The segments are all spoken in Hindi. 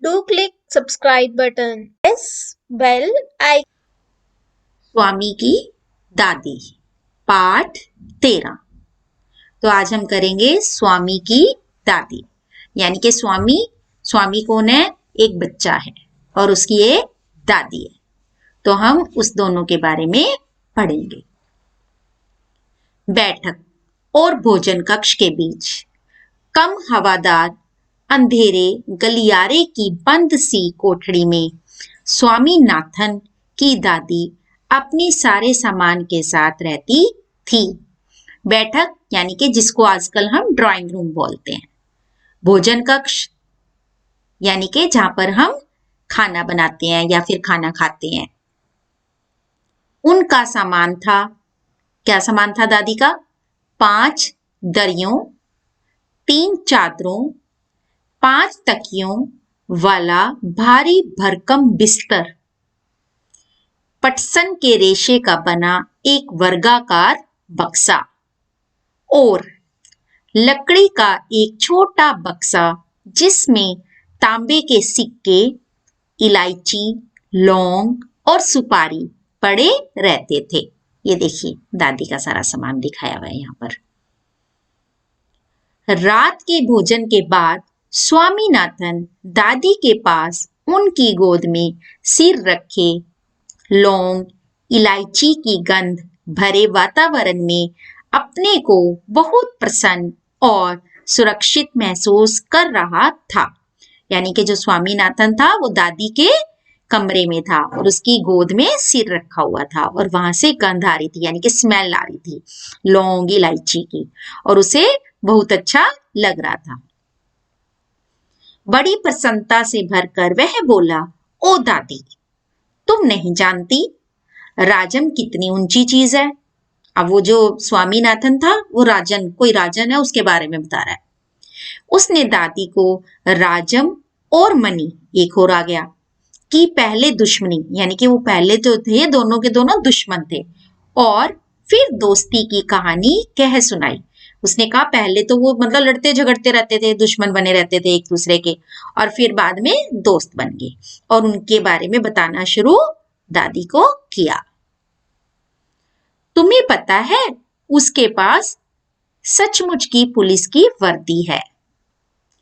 Do click subscribe button. Press bell icon. स्वामी की दादी पाठ 13। तो आज हम करेंगे स्वामी की दादी, यानी कि स्वामी स्वामी कौन है? एक बच्चा है और उसकी एक दादी है। तो हम उस दोनों के बारे में पढ़ेंगे। बैठक और भोजन कक्ष के बीच कम हवादार अंधेरे गलियारे की बंद सी कोठड़ी में स्वामीनाथन की दादी अपने सारे सामान के साथ रहती थी। बैठक यानी कि जिसको आजकल हम ड्राइंग रूम बोलते हैं। भोजन कक्ष यानी कि जहां पर हम खाना बनाते हैं या फिर खाना खाते हैं। उनका सामान था, क्या सामान था दादी का? 5 दरियों, 3 चादरों, 5 तकियों वाला भारी भरकम बिस्तर, पटसन के रेशे का बना एक वर्गाकार बक्सा और लकड़ी का एक छोटा बक्सा जिसमें तांबे के सिक्के, इलायची, लौंग और सुपारी पड़े रहते थे। ये देखिए दादी का सारा सामान दिखाया हुआ है यहाँ पर। रात के भोजन के बाद स्वामीनाथन दादी के पास उनकी गोद में सिर रखे लौंग, इलायची की गंध भरे वातावरण में अपने को बहुत प्रसन्न और सुरक्षित महसूस कर रहा था। यानी कि जो स्वामीनाथन था वो दादी के कमरे में था और उसकी गोद में सिर रखा हुआ था और वहां से गंध आ रही थी, यानी कि स्मेल आ रही थी लौंग इलायची की, और उसे बहुत अच्छा लग रहा था। बड़ी प्रसन्नता से भरकर वह बोला, ओ दादी, तुम नहीं जानती राजन कितनी ऊंची चीज है। अब वो जो स्वामीनाथन था वो राजन, कोई राजन है, उसके बारे में बता रहा है। उसने दादी को राजम और मणि, एक और आ गया, कि पहले दुश्मनी, यानी कि वो पहले जो थे दोनों के दोनों दुश्मन थे, और फिर दोस्ती की कहानी कह सुनाई। उसने कहा पहले तो वो मतलब लड़ते झगड़ते रहते थे, दुश्मन बने रहते थे एक दूसरे के, और फिर बाद में दोस्त बन गए और उनके बारे में बताना शुरू दादी को किया। तुम्हें पता है उसके पास सचमुच की पुलिस की वर्दी है।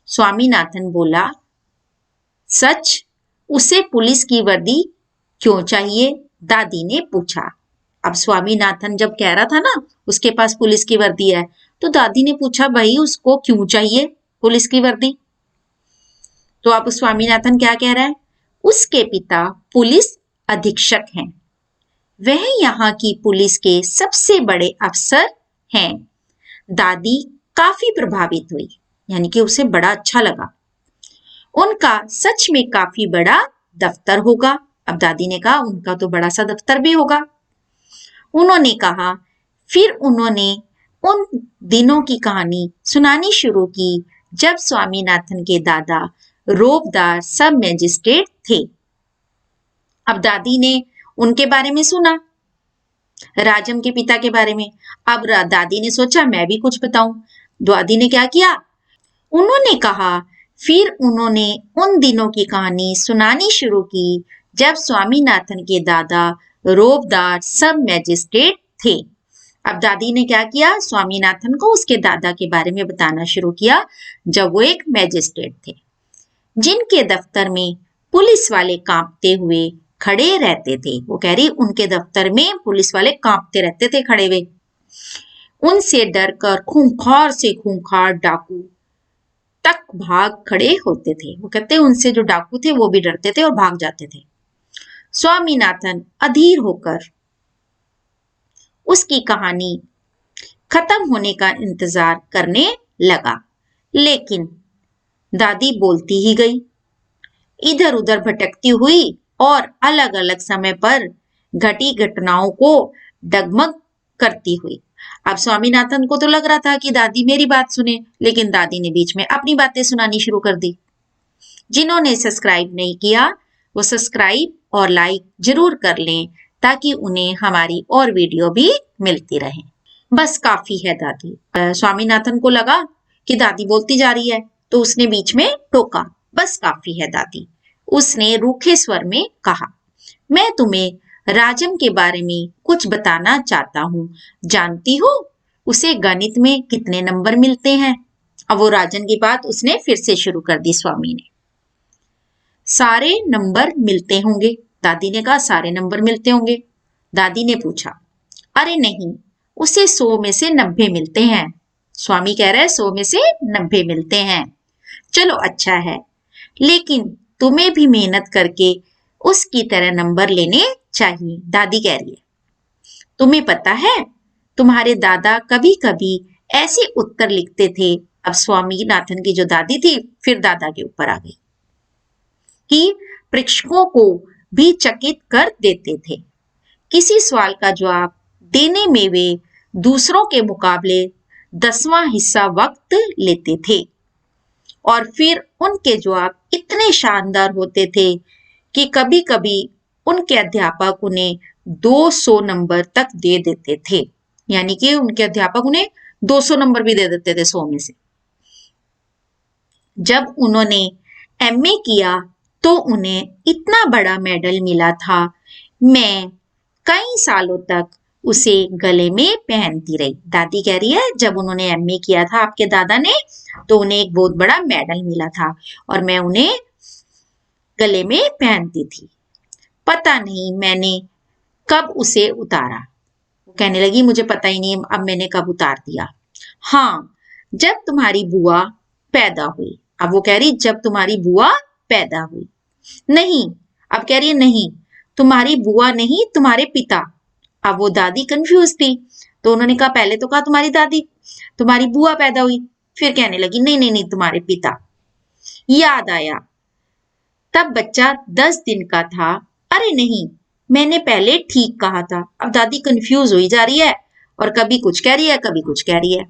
स्वामीनाथन बोला, सच? उसे पुलिस की वर्दी क्यों चाहिए? दादी ने पूछा। अब स्वामीनाथन जब कह रहा था ना उसके पास पुलिस की वर्दी है, तो दादी ने पूछा भाई उसको क्यों चाहिए पुलिस की वर्दी? तो अब स्वामीनाथन क्या कह रहा है? उसके पिता पुलिस अधीक्षक हैं, वह यहाँ की पुलिस के सबसे बड़े अफसर हैं। दादी काफी प्रभावित हुई, यानी कि उसे बड़ा अच्छा लगा। उनका सच में काफी बड़ा दफ्तर होगा। अब दादी ने कहा उनका तो बड़ा सा दफ्तर भी होगा। उन्होंने कहा, फिर उन्होंने उन दिनों की कहानी सुनानी शुरू की जब स्वामीनाथन के दादा रोबदार सब मैजिस्ट्रेट थे। अब दादी ने उनके बारे में सुना, राजम के पिता के बारे में। अब दादी ने सोचा मैं भी कुछ बताऊं। दादी ने क्या किया? उन्होंने कहा, फिर उन्होंने उन दिनों की कहानी सुनानी शुरू की जब स्वामीनाथन के दादा रोबदार सब मैजिस्ट्रेट थे। अब दादी ने क्या किया? स्वामीनाथन को उसके दादा के बारे में बताना शुरू किया जब वो एक मैजिस्ट्रेट थे, जिनके दफ्तर में पुलिस वाले कांपते हुए खड़े रहते थे। वो कह रही उनके दफ्तर में पुलिस वाले कांपते रहते थे खड़े हुए। उनसे डरकर खूंखार से खूंखार डाकू तक भाग खड़े होते थे। वो कहते उनसे जो डाकू थे वो भी डरते थे और भाग जाते थे। स्वामीनाथन अधीर होकर उसकी कहानी खत्म होने का इंतजार करने लगा, लेकिन दादी बोलती ही गई, इधर उधर भटकती हुई और अलग अलग समय पर घटी घटनाओं को डगमग करती हुई। अब स्वामीनाथन को तो लग रहा था कि दादी मेरी बात सुने, लेकिन दादी ने बीच में अपनी बातें सुनानी शुरू कर दी। जिन्होंने सब्सक्राइब नहीं किया वो सब्सक्राइब और लाइक जरूर कर लें ताकि उन्हें हमारी और वीडियो भी मिलती रहे। बस काफी है दादी। स्वामीनाथन को लगा कि दादी बोलती जा रही है, तो उसने बीच में टोका, बस काफी है दादी, उसने रूखे स्वर में कहा। मैं तुम्हें राजम के बारे में कुछ बताना चाहता हूँ। जानती हो उसे गणित में कितने नंबर मिलते हैं? अब वो राजन की बात उसने फिर से शुरू कर दी स्वामी ने। सारे नंबर मिलते होंगे, दादी ने कहा। सारे नंबर मिलते होंगे? दादी ने पूछा। अरे नहीं, उसे 100 में से 90 मिलते हैं। स्वामी कह रहे हैं 100 में से 90 मिलते हैं। चलो अच्छा है, लेकिन तुम्हें भी मेहनत करके उसकी तरह नंबर लेने चाहिए, दादी कह रही है। तुम्हें पता है, तुम्हारे दादा कभी कभी ऐसे उत्तर लिखते थे। अब स्वामीनाथन की जो दादी थी फिर दादा के ऊपर आ गई कि प्रेक्षकों को भी चकित कर देते थे। किसी सवाल का जवाब देने में वे दूसरों के मुकाबले 10वां हिस्सा वक्त लेते थे और फिर उनके जवाब इतने शानदार होते थे कि कभी कभी उनके अध्यापक उन्हें 200 नंबर तक दे देते थे। यानी कि उनके अध्यापक उन्हें 200 नंबर भी दे देते थे 100 में से। जब उन्होंने एमए किया तो उन्हें इतना बड़ा मेडल मिला था। मैं कई सालों तक उसे गले में पहनती रही। दादी कह रही है जब उन्होंने एमए किया था आपके दादा ने तो उन्हें एक बहुत बड़ा मेडल मिला था और मैं उन्हें गले में पहनती थी। पता नहीं मैंने कब उसे उतारा। वो कहने लगी मुझे पता ही नहीं अब मैंने कब उतार दिया। हाँ, जब तुम्हारी बुआ पैदा हुई। अब वो कह रही जब तुम्हारी बुआ पैदा हुई। नहीं, अब कह रही है नहीं, तुम्हारी बुआ नहीं, तुम्हारे पिता। अब वो दादी कंफ्यूज थी तो उन्होंने कहा पहले तो कहा तुम्हारी दादी, तुम्हारी बुआ पैदा हुई, फिर कहने लगी नहीं नहीं नहीं तुम्हारे पिता। याद आया, तब बच्चा 10 दिन का था। अरे नहीं, मैंने पहले ठीक कहा था। अब दादी कंफ्यूज हुई जा रही है और कभी कुछ कह रही है कभी कुछ कह रही है।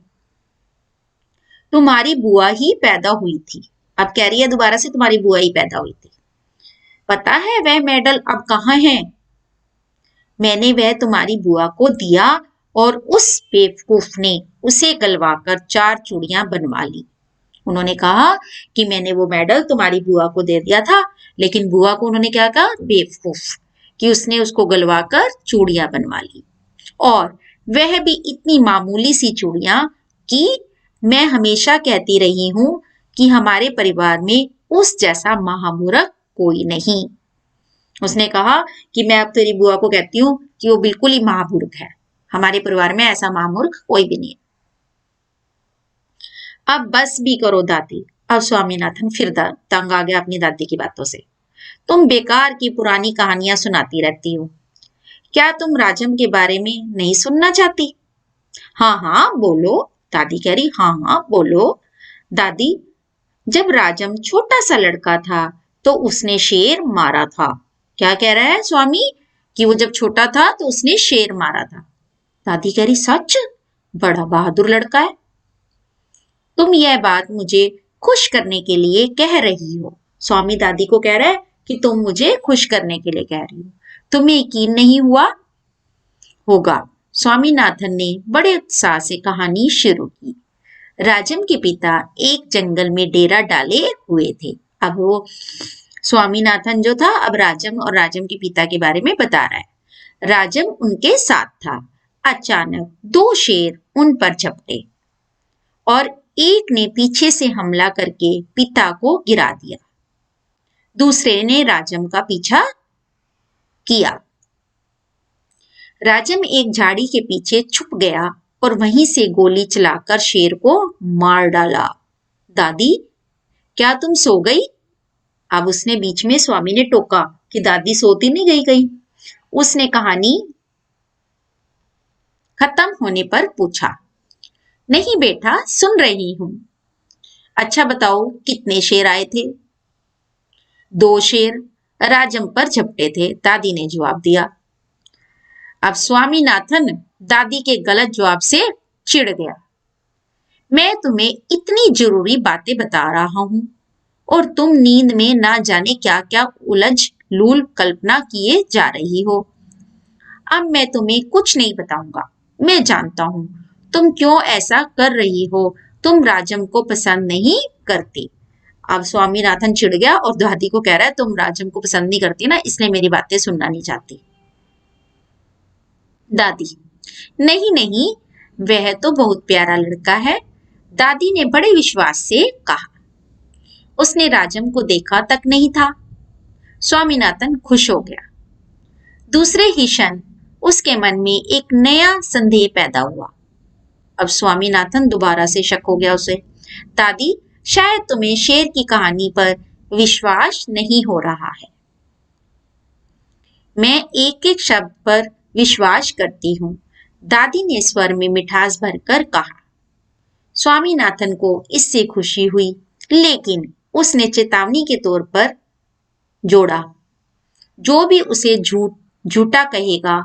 तुम्हारी बुआ ही पैदा हुई थी। अब कह रही है दोबारा से तुम्हारी बुआ ही पैदा हुई थी। पता है वह मेडल अब कहाँ है? मैंने वह तुम्हारी बुआ को दिया और उस बेवकूफ ने उसे गलवाकर 4 चूड़ियां बनवा ली। उन्होंने कहा कि मैंने वो मेडल तुम्हारी बुआ को दे दिया था, लेकिन बुआ को उन्होंने क्या कहा? बेवकूफ, कि उसने उसको गलवाकर चूड़ियां बनवा ली। और वह भी इतनी मामूली सी चूड़ियां कि मैं हमेशा कहती रही हूं कि हमारे परिवार में उस जैसा महामूर्ख कोई नहीं। उसने कहा कि मैं अब तेरी बुआ को कहती हूँ कि वो बिल्कुल ही महामूर्ख है। हमारे परिवार में ऐसा महामूर्ख कोई भी नहीं है। अब बस भी करो दादी। अब स्वामीनाथन फिर तंग आ गया अपनी दादी की बातों से। तुम बेकार की पुरानी कहानियां सुनाती रहती हो। क्या तुम राजम के बारे में नहीं सुनना चाहती? हाँ हाँ बोलो, दादी कह रही। हाँ हाँ बोलो। दादी, जब राजम छोटा सा लड़का था तो उसने शेर मारा था। क्या कह रहा है स्वामी? कि वो जब छोटा था तो उसने शेर मारा था। दादी कह रही सच? बड़ा बहादुर लड़का है। तुम यह बात मुझे खुश करने के लिए कह रही हो। स्वामी दादी को कह रहा है कि तुम मुझे खुश करने के लिए कह रही हो। तुम्हें यकीन नहीं हुआ होगा। स्वामीनाथन ने बड़े उत्साह से कहानी शुरू की। राजम के पिता एक जंगल में डेरा डाले हुए थे। अब वो स्वामीनाथन जो था अब राजम और राजम के पिता के बारे में बता रहा है। राजम उनके साथ था। अचानक 2 शेर उन पर झपटे और एक ने पीछे से हमला करके पिता को गिरा दिया। दूसरे ने राजम का पीछा किया। राजम एक झाड़ी के पीछे छुप गया और वहीं से गोली चलाकर शेर को मार डाला। दादी, क्या तुम सो गई? अब उसने बीच में स्वामी ने टोका कि दादी सोती नहीं गई कहीं। उसने कहानी खत्म होने पर पूछा। नहीं बेटा, सुन रही हूं। अच्छा बताओ कितने शेर आए थे? 2 शेर राजम पर झपटे थे, दादी ने जवाब दिया। अब स्वामीनाथन दादी के गलत जवाब से चिढ़ गया। मैं तुम्हें इतनी जरूरी बातें बता रहा हूं और तुम नींद में ना जाने क्या क्या उलझ लूल कल्पना किए जा रही हो। अब मैं तुम्हें कुछ नहीं बताऊंगा। मैं जानता हूं तुम क्यों ऐसा कर रही हो। तुम राजम को पसंद नहीं करती। अब स्वामीनाथन चिढ़ गया और दादी को कह रहा है तुम राजम को पसंद नहीं करती ना, इसलिए मेरी बातें सुनना नहीं चाहती। दादी, नहीं नहीं, वह तो बहुत प्यारा लड़का है, दादी ने बड़े विश्वास से कहा। उसने राजम को देखा तक नहीं था। स्वामीनाथन खुश हो गया। दूसरे ही क्षण उसके मन में एक नया संदेह पैदा हुआ। अब स्वामीनाथन दोबारा से शक हो गया उसे। दादी, शायद तुम्हें शेर की कहानी पर विश्वास नहीं हो रहा है। मैं एक एक शब्द पर विश्वास करती हूँ, दादी ने स्वर में मिठास भरकर कहा। स्वामीनाथन को इससे खुशी हुई, लेकिन उसने चेतावनी के तौर पर जोड़ा, जो भी उसे झूठा कहेगा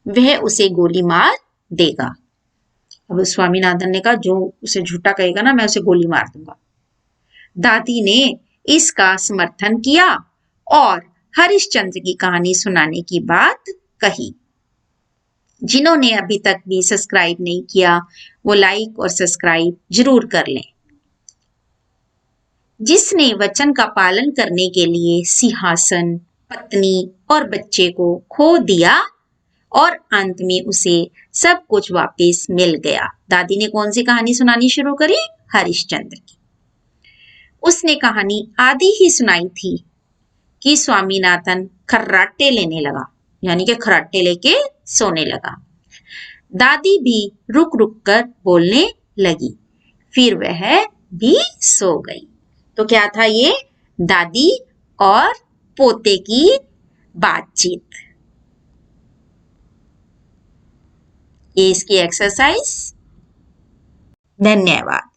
वह उसे गोली मार देगा। अब स्वामीनाथन ने कहा जो उसे झूठा कहेगा ना, मैं उसे गोली मार दूंगा। दादी ने इसका समर्थन किया और हरिश्चंद्र की कहानी सुनाने की बात कही। जिन्होंने अभी तक भी सब्सक्राइब नहीं किया वो लाइक और सब्सक्राइब जरूर कर लें। जिसने वचन का पालन करने के लिए सिंहासन, पत्नी और बच्चे को खो दिया और अंत में उसे सब कुछ वापस मिल गया। दादी ने कौन सी कहानी सुनानी शुरू करी? हरिश्चंद्र की। उसने कहानी आधी ही सुनाई थी कि स्वामीनाथन खर्राटे लेने लगा, यानी कि खर्राटे लेके सोने लगा। दादी भी रुक रुक कर बोलने लगी, फिर वह भी सो गई। तो क्या था ये? दादी और पोते की बातचीत। ये इसकी एक्सरसाइज। धन्यवाद।